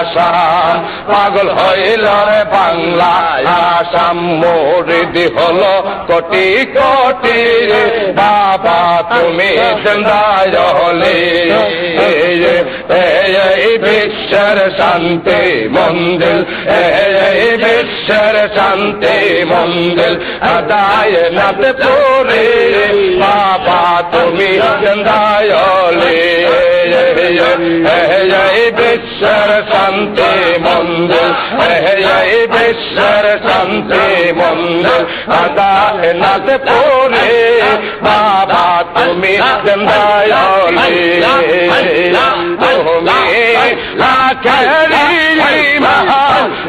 আসাম পাগল হইল রে বাংলা আসাম মুরিদি হলো কোটি কোটি বাবা তুমি জিন্দায় হলে এই বিশ্বের শান্তি মন্দির এই বিশ্বের শান্তি মন্দির আদায় নাথ পুরে বাবা তুমি জিন্দায় হলে এই বিশ্বের শান্তি মন্দির এই বিশ্বের শান্তি মন্দির আদায় নাথ পুরে বাবা তুমি জিন্দায় হলে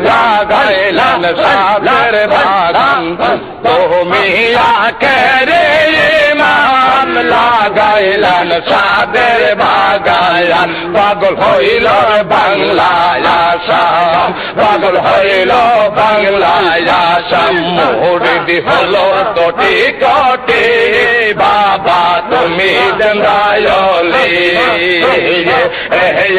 লাগাইলেন সাদের বাগান তুমি আকেরে মান লাগাইলেন সাদের বাগান পাগল হইল বাংলায় আসাম পাগল হইল বাংলায় আসাম মুরিদি হলো কোটি কোটি বাবা তুমি জিন্দায় হলে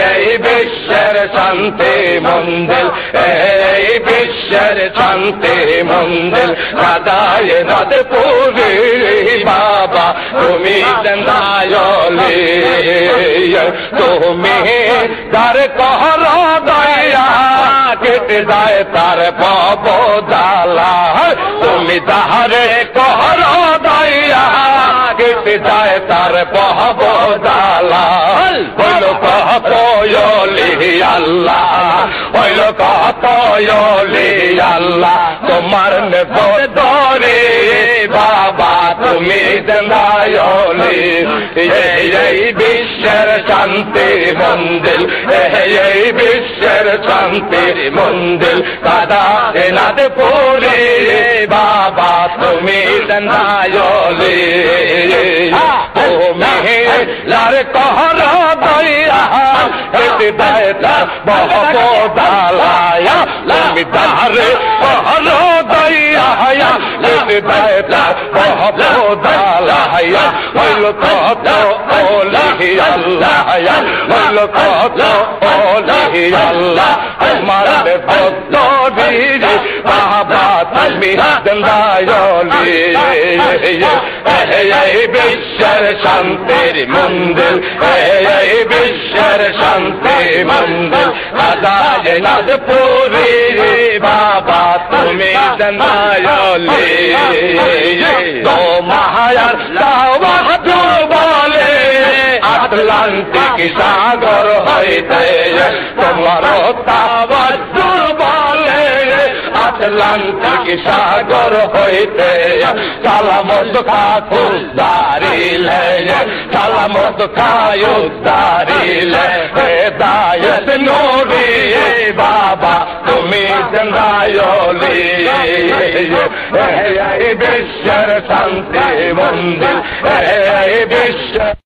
এই বিশ্বের শান্তি মন্দির এই বিশ্বের শান্তি মন্দির আদায় নাথ পুরে বাবা তুমি জিন্দায় হলে তুমি তার কহর দয়া কেটে যায় তার পাব জ্বালা তুমি তাহারে কহর দয়া কেটে যায় তার পাব জ্বালা হইল কপয়লি আল্লাহ হইল কপয়লি আল্লাহ তোমার নেপরে বাবা তুমি জিন্দায় হলে এই বিশ্বের শান্তি মন্দির এই বিশ্বের শান্তি মন্দির দাদা নাথ পুরে বাবা তুমি জিন্দায় হলে তুমি লার কহর দয়া কেটে দেয় তার বহবদালায়া তুমি তারে কহর দয়া কেটে দেয় তার বহবদালায়া হইল কত ওলি আল্লাহ হইল কত ওলি আল্লাহ তোমার বদরি বাবা তুমি জিন্দায় হলে এই বিশ্বের শান্তির মন্দির এই বিশ্বের শান্তি মন্দির আদায় নাথ পুরে বাবা তুমি জিন্দায় হলে তো মায়ার দাওয়াত বলে আটলান্টিক সাগর হইতে তোমার দাওয়াত বলে আটলান্টিক সাগর হইতে সালামত খাকু দারিলে সালামত খায়ু দারিলে হেদায়ত নূরে বাবা তুমি জিন্দায় হলে এই বিশ্বের শান্তি মন্দির এই বিশ্ব